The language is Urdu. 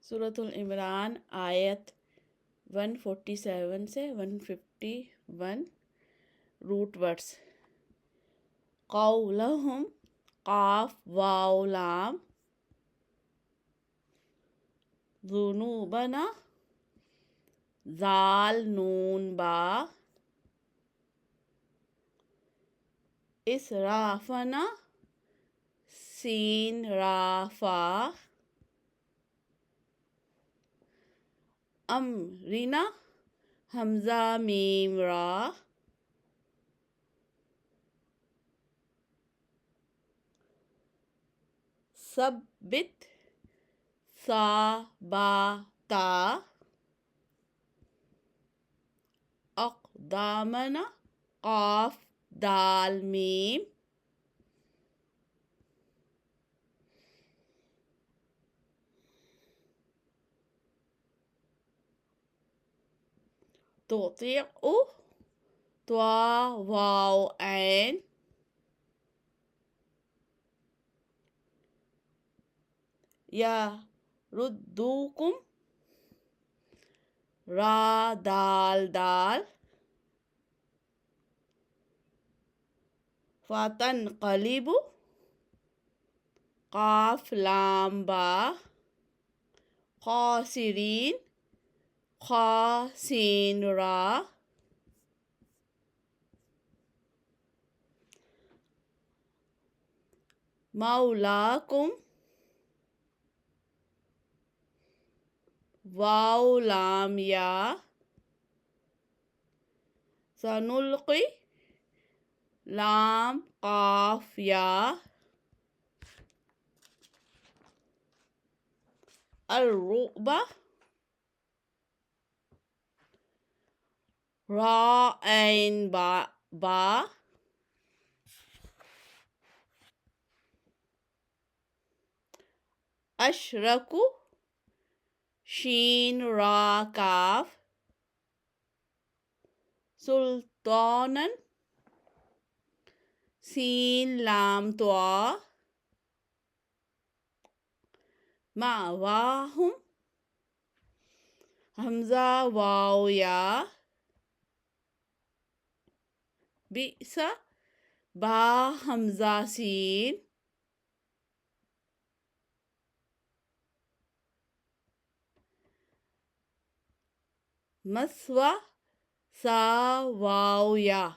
سورۃ العمران آیت 147 سے 151 روٹ ورڈس. قولہم قاف واو لام، ذنوبنا ذال نون با، اسرافنا سین را فا، امرنا حمزہ میم را، ثبت سا با تا، اقدامنا قاف دال میم، توطیع توا واو عین، یا ردوکم را دال دال، فتنقلب قاف لام با، خاسرین خا سین را، مولاکم واو لام یا، سنلقی لام قاف یا، الرعب را عین با، اشرکو شین را کاف، سلطانن سین لام توا، مأواہم حمزہ واو یا، بئس با حمزہ سین، مثوی سا واو یا.